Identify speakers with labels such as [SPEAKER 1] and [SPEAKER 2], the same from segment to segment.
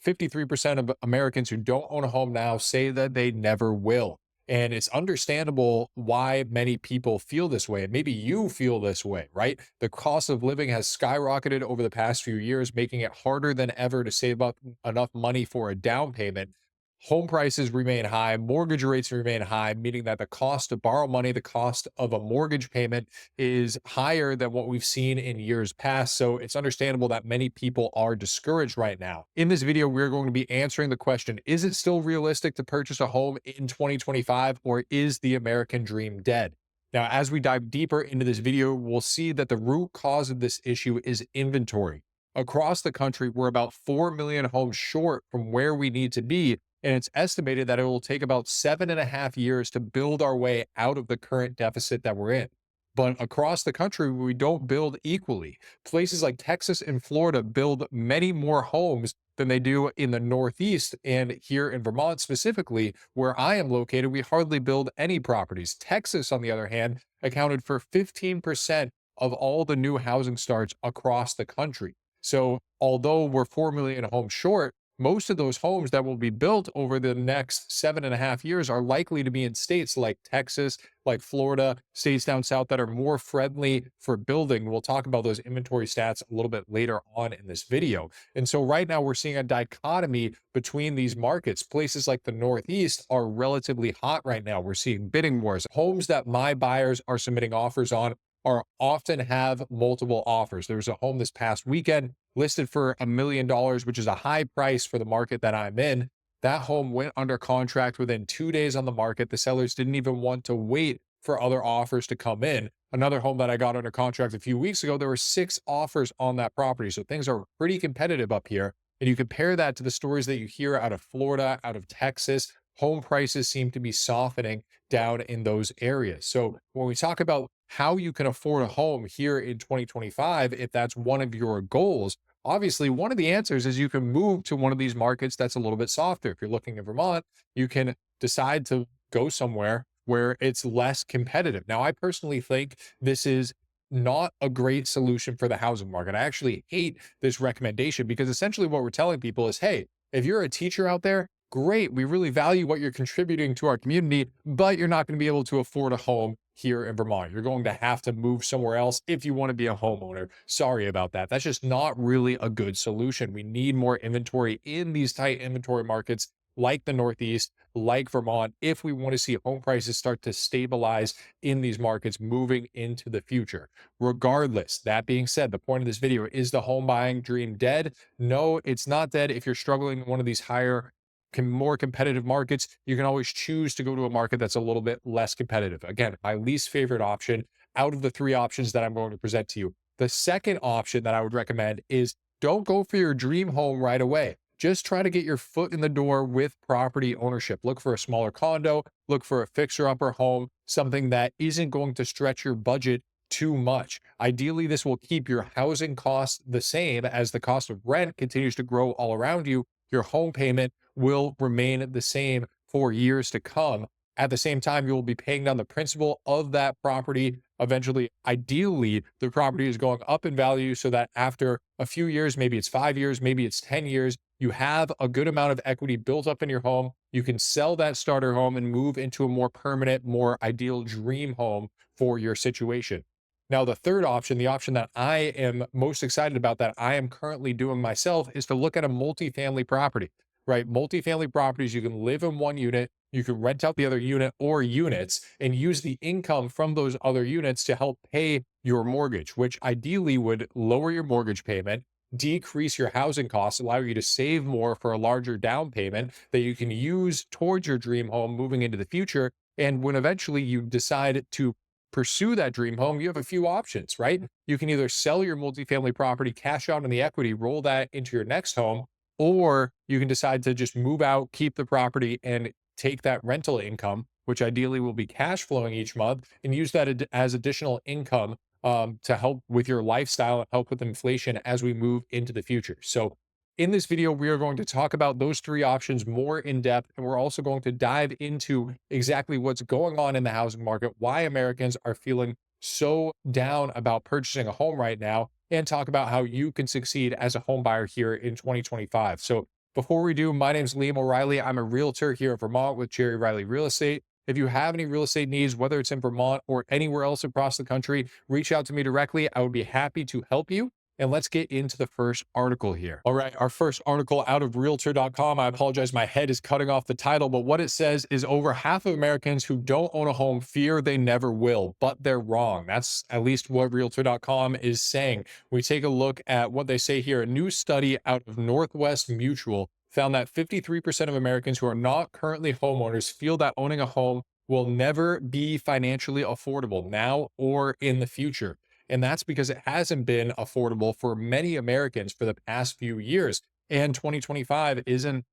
[SPEAKER 1] 53% of Americans who don't own a home now say that they never will. And it's understandable why many people feel this way. And maybe you feel this way, right? The cost of living has skyrocketed over the past few years, making it harder than ever to save up enough money for a down payment. Home prices remain high, mortgage rates remain high, meaning that the cost to borrow money, the cost of a mortgage payment is higher than what we've seen in years past. So it's understandable that many people are discouraged right now. In this video, we're going to be answering the question, is it still realistic to purchase a home in 2025, or is the American dream dead? Now, as we dive deeper into this video, we'll see that the root cause of this issue is inventory. Across the country, we're about 4 million homes short from where we need to be, and it's estimated that it will take about 7.5 years to build our way out of the current deficit that we're in. But across the country, we don't build equally. Places like Texas and Florida build many more homes than they do in the Northeast. And here in Vermont specifically, where I am located, we hardly build any properties. Texas, on the other hand, accounted for 15% of all the new housing starts across the country. So although we're 4 million homes short, most of those homes that will be built over the next 7.5 years are likely to be in states like Texas, like Florida, states down south that are more friendly for building. We'll talk about those inventory stats a little bit later on in this video. And so right now we're seeing a dichotomy between these markets. Places like the Northeast are relatively hot right now. We're seeing bidding wars. Homes that my buyers are submitting offers on are often have multiple offers. There was a home this past weekend listed for $1 million, which is a high price for the market that I'm in. That home went under contract within 2 days on the market. The sellers didn't even want to wait for other offers to come in. Another home that I got under contract a few weeks ago, there were 6 offers on that property. So things are pretty competitive up here. And you compare that to the stories that you hear out of Florida, out of Texas, home prices seem to be softening down in those areas. So when we talk about how you can afford a home here in 2025, if that's one of your goals, obviously one of the answers is you can move to one of these markets that's a little bit softer. If you're looking at Vermont, you can decide to go somewhere where it's less competitive. Now, I personally think this is not a great solution for the housing market. I actually hate this recommendation because essentially what we're telling people is, hey, if you're a teacher out there, great, we really value what you're contributing to our community, but you're not going to be able to afford a home here in Vermont. You're going to have to move somewhere else if you want to be a homeowner. Sorry about that. That's just not really a good solution. We need more inventory in these tight inventory markets like the Northeast, like Vermont, if we want to see home prices start to stabilize in these markets moving into the future. Regardless, that being said, the point of this video is the home buying dream dead? No, it's not dead. If you're struggling in one of these higher more competitive markets, you can always choose to go to a market that's a little bit less competitive. Again, my least favorite option out of the 3 options that I'm going to present to you. The second option that I would recommend is don't go for your dream home right away. Just try to get your foot in the door with property ownership. Look for a smaller condo, look for a fixer-upper home, something that isn't going to stretch your budget too much. Ideally, this will keep your housing costs the same as the cost of rent continues to grow all around you. Your home payment will remain the same for years to come. At the same time, you will be paying down the principal of that property. Eventually, ideally, the property is going up in value so that after a few years, maybe it's 5 years, maybe it's 10 years, you have a good amount of equity built up in your home. You can sell that starter home and move into a more permanent, more ideal dream home for your situation. Now, the third option, the option that I am most excited about that I am currently doing myself, is to look at a multifamily property, right? Multifamily properties, you can live in one unit, you can rent out the other unit or units and use the income from those other units to help pay your mortgage, which ideally would lower your mortgage payment, decrease your housing costs, allow you to save more for a larger down payment that you can use towards your dream home moving into the future. And when eventually you decide to pursue that dream home, you have a few options, right? You can either sell your multifamily property, cash out on the equity, roll that into your next home, or you can decide to just move out, keep the property, and take that rental income, which ideally will be cash flowing each month, and use that as additional income to help with your lifestyle and help with inflation as we move into the future. So in this video, we are going to talk about those 3 options more in depth, and we're also going to dive into exactly what's going on in the housing market, why Americans are feeling so down about purchasing a home right now, and talk about how you can succeed as a home buyer here in 2025. So Before we do, my name is Liam O'Reilly. I'm a realtor here in Vermont with Jerry Riley Real Estate. If you have any real estate needs, whether it's in Vermont or anywhere else across the country, reach out to me directly. I would be happy to help you. And let's get into the first article here. All right, our first article out of realtor.com. I apologize, my head is cutting off the title, but what it says is over half of Americans who don't own a home fear they never will, but they're wrong. That's at least what realtor.com is saying. We take a look at what they say here. A new study out of Northwest Mutual found that 53% of Americans who are not currently homeowners feel that owning a home will never be financially affordable now or in the future. And that's because it hasn't been affordable for many Americans for the past few years. And 2025 isn't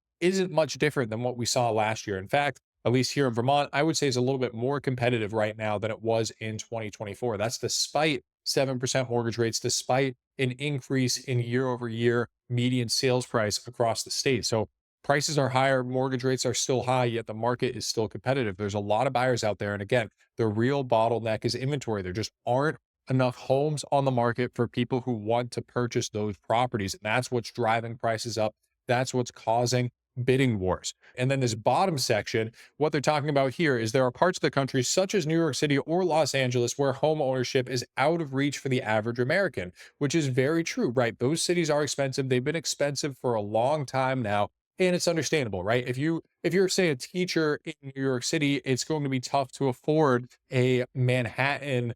[SPEAKER 1] much different than what we saw last year. In fact, at least here in Vermont, I would say is a little bit more competitive right now than it was in 2024. That's despite 7% mortgage rates, despite an increase in year over year median sales price across the state. So prices are higher, mortgage rates are still high, yet the market is still competitive. There's a lot of buyers out there. And again, the real bottleneck is inventory. There just aren't enough homes on the market for people who want to purchase those properties. And that's what's driving prices up. That's what's causing bidding wars. And then this bottom section, what they're talking about here is there are parts of the country, such as New York City or Los Angeles, where home ownership is out of reach for the average American, which is very true, right? Those cities are expensive. They've been expensive for a long time now. And it's understandable, right? If you're say a teacher in New York City, it's going to be tough to afford a Manhattan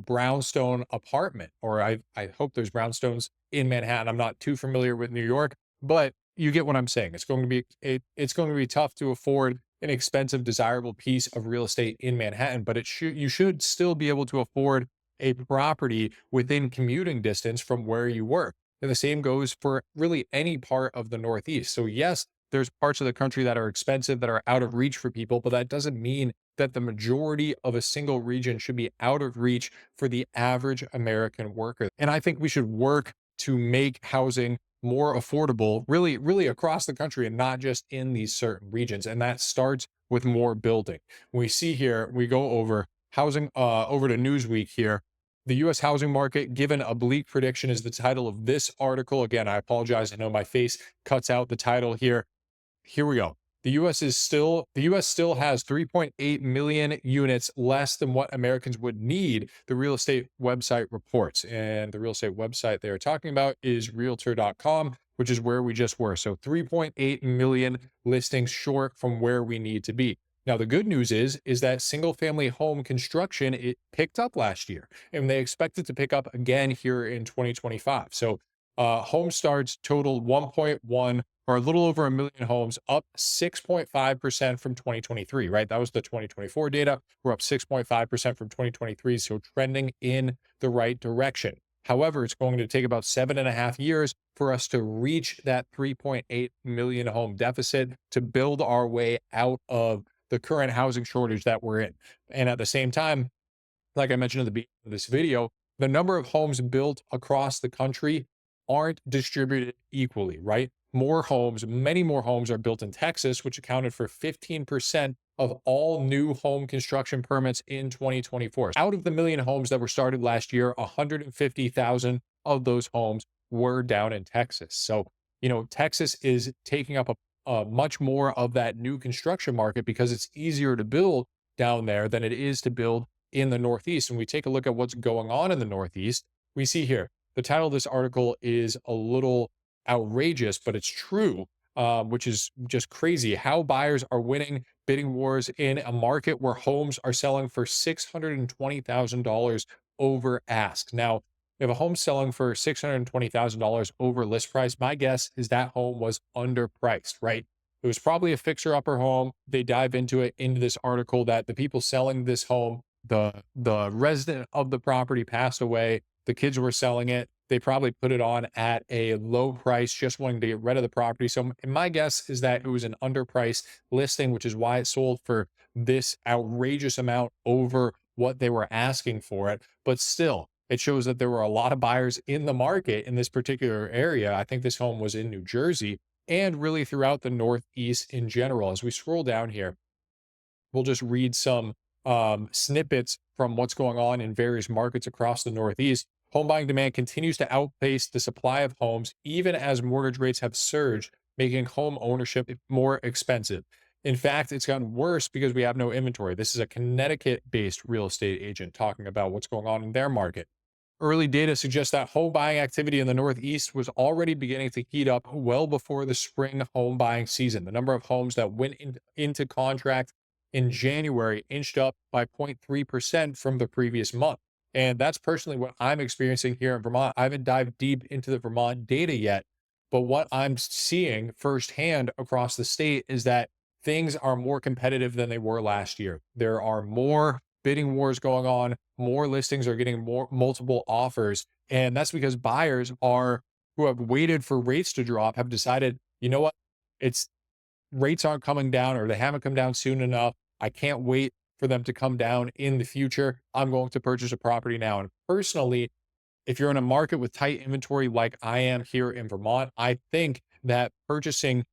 [SPEAKER 1] brownstone apartment, or I hope there's brownstones in Manhattan. I'm not too familiar with New York, but you get what I'm saying. It's going to be tough to afford an expensive, desirable piece of real estate in Manhattan, but you should still be able to afford a property within commuting distance from where you work. And the same goes for really any part of the Northeast. So yes, there's parts of the country that are expensive, that are out of reach for people, but that doesn't mean that the majority of a single region should be out of reach for the average American worker. And I think we should work to make housing more affordable, really, really across the country and not just in these certain regions. And that starts with more building. We see here, we go over housing, over to Newsweek here. The US housing market given a bleak prediction is the title of this article. Again, I apologize. I know my face cuts out the title here. Here we go. The US still has 3.8 million units less than what Americans would need, the real estate website reports. And the real estate website they are talking about is realtor.com, which is where we just were. So 3.8 million listings short from where we need to be. Now, the good news is that single family home construction, it picked up last year, and they expect it to pick up again here in 2025. So home starts totaled 1.1 or a little over a million homes, up 6.5% from 2023, right? That was the 2024 data. We're up 6.5% from 2023, so trending in the right direction. However, it's going to take about 7.5 years for us to reach that 3.8 million home deficit to build our way out of the current housing shortage that we're in. And at the same time, like I mentioned at the beginning of this video, the number of homes built across the country aren't distributed equally, right? Many more homes are built in Texas, which accounted for 15% of all new home construction permits in 2024. Out of the million homes that were started last year, 150,000 of those homes were down in Texas. So, Texas is taking up a much more of that new construction market because it's easier to build down there than it is to build in the Northeast. And we take a look at what's going on in the Northeast. We see here, the title of this article is a little outrageous, but it's true, which is just crazy how buyers are winning bidding wars in a market where homes are selling for $620,000 over ask. Now, if a home's selling for $620,000 over list price, my guess is that home was underpriced, right? It was probably a fixer-upper home. They dive into this article that the people selling this home, the resident of the property passed away. The kids were selling it. They probably put it on at a low price, just wanting to get rid of the property. So my guess is that it was an underpriced listing, which is why it sold for this outrageous amount over what they were asking for it. But still, it shows that there were a lot of buyers in the market in this particular area. I think this home was in New Jersey and really throughout the Northeast in general. As we scroll down here, we'll just read some snippets from what's going on in various markets across the Northeast. Home buying demand continues to outpace the supply of homes, even as mortgage rates have surged, making home ownership more expensive. In fact, it's gotten worse because we have no inventory. This is a Connecticut based real estate agent talking about what's going on in their market. Early data suggests that home buying activity in the Northeast was already beginning to heat up well before the spring home buying season. The number of homes that went into contract in January inched up by 0.3% from the previous month. And that's personally what I'm experiencing here in Vermont. I haven't dived deep into the Vermont data yet, but what I'm seeing firsthand across the state is that things are more competitive than they were last year. There are more bidding wars going on, more listings are getting more multiple offers. And that's because buyers are who have waited for rates to drop have decided, you know what? It's rates aren't coming down or they haven't come down soon enough. I can't wait for them to come down in the future. I'm going to purchase a property now. And personally, if you're in a market with tight inventory like I am here in Vermont, I think that purchasing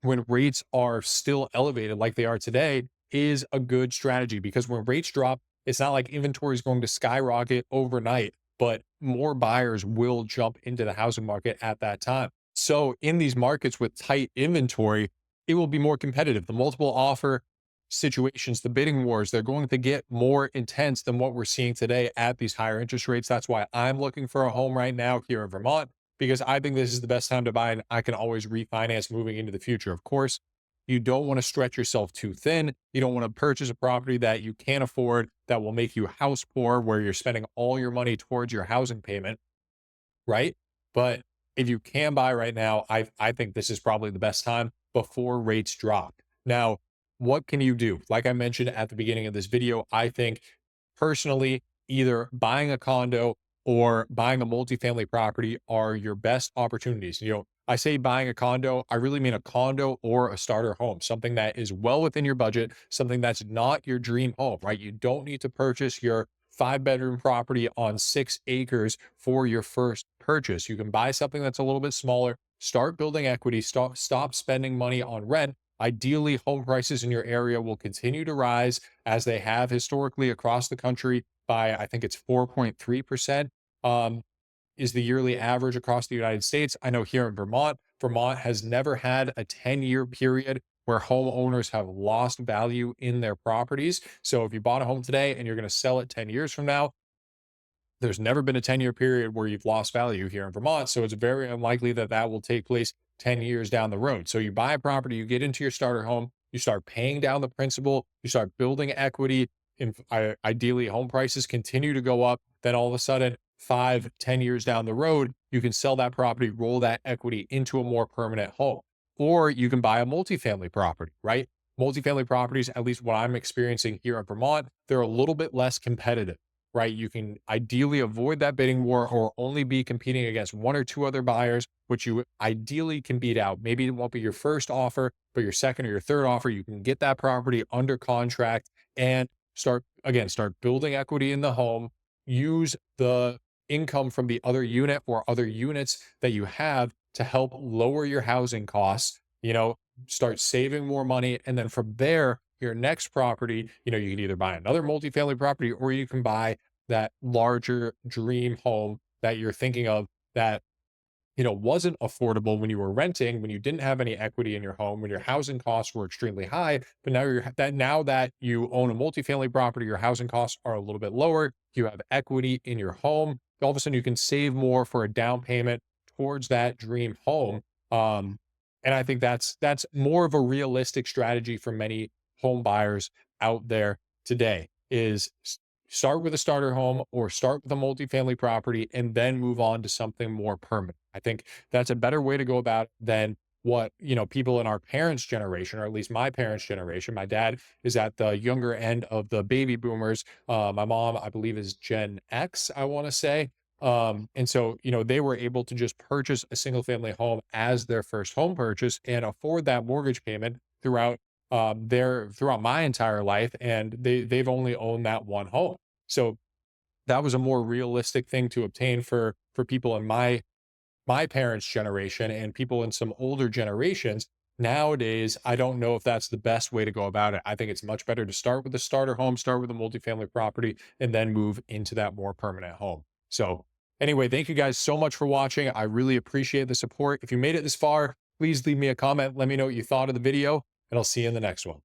[SPEAKER 1] when rates are still elevated like they are today is a good strategy because when rates drop, it's not like inventory is going to skyrocket overnight, but more buyers will jump into the housing market at that time. So, in these markets with tight inventory, it will be more competitive. The multiple offer situations, the bidding wars, they're going to get more intense than what we're seeing today at these higher interest rates. That's why I'm looking for a home right now here in Vermont because I think this is the best time to buy and I can always refinance moving into the future. Of course, you don't want to stretch yourself too thin. You don't want to purchase a property that you can't afford that will make you house poor, where you're spending all your money towards your housing payment, right? But if you can buy right now, I think this is probably the best time before rates drop. Now, what can you do? Like I mentioned at the beginning of this video, I think personally, either buying a condo or buying a multifamily property are your best opportunities. I say buying a condo, I really mean a condo or a starter home, something that is well within your budget, something that's not your dream home, right? You don't need to purchase your 5 bedroom property on 6 acres for your first purchase. You can buy something that's a little bit smaller, start building equity, stop spending money on rent. Ideally, home prices in your area will continue to rise as they have historically across the country by, I think it's 4.3%. Is the yearly average across the United States. I know here in Vermont, Vermont has never had a 10-year period where homeowners have lost value in their properties. So if you bought a home today and you're going to sell it 10 years from now, there's never been a 10-year period where you've lost value here in Vermont. So it's very unlikely that that will take place 10 years down the road. So you buy a property, you get into your starter home, you start paying down the principal, you start building equity. Ideally, home prices continue to go up. Then all of a sudden, 5, 10 years down the road, you can sell that property, roll that equity into a more permanent home. Or you can buy a multifamily property, right? Multifamily properties, at least what I'm experiencing here in Vermont, they're a little bit less competitive, right? You can ideally avoid that bidding war or only be competing against one or two other buyers, which you ideally can beat out. Maybe it won't be your first offer, but your second or your third offer, you can get that property under contract and start building equity in the home, use the income from the other unit or other units that you have to help lower your housing costs, start saving more money. And then from there, your next property, you can either buy another multifamily property or you can buy that larger dream home that you're thinking of that wasn't affordable when you were renting, when you didn't have any equity in your home, when your housing costs were extremely high. But now that you own a multifamily property, your housing costs are a little bit lower. You have equity in your home. All of a sudden, you can save more for a down payment towards that dream home. Um, and I think that's more of a realistic strategy for many home buyers out there today. Start with a starter home or start with a multifamily property and then move on to something more permanent. I think that's a better way to go about it than what, people in our parents' generation, or at least my parents' generation. My dad is at the younger end of the baby boomers. My mom, I believe, is Gen X, I want to say. And so, they were able to just purchase a single family home as their first home purchase and afford that mortgage payment throughout my entire life. And they've only owned that one home. So that was a more realistic thing to obtain for people in my parents' generation and people in some older generations. Nowadays, I don't know if that's the best way to go about it. I think it's much better to start with a starter home, start with a multifamily property, and then move into that more permanent home. So Anyway, thank you guys so much for watching. I really appreciate the support. If you made it this far, please leave me a comment. Let me know what you thought of the video, and I'll see you in the next one.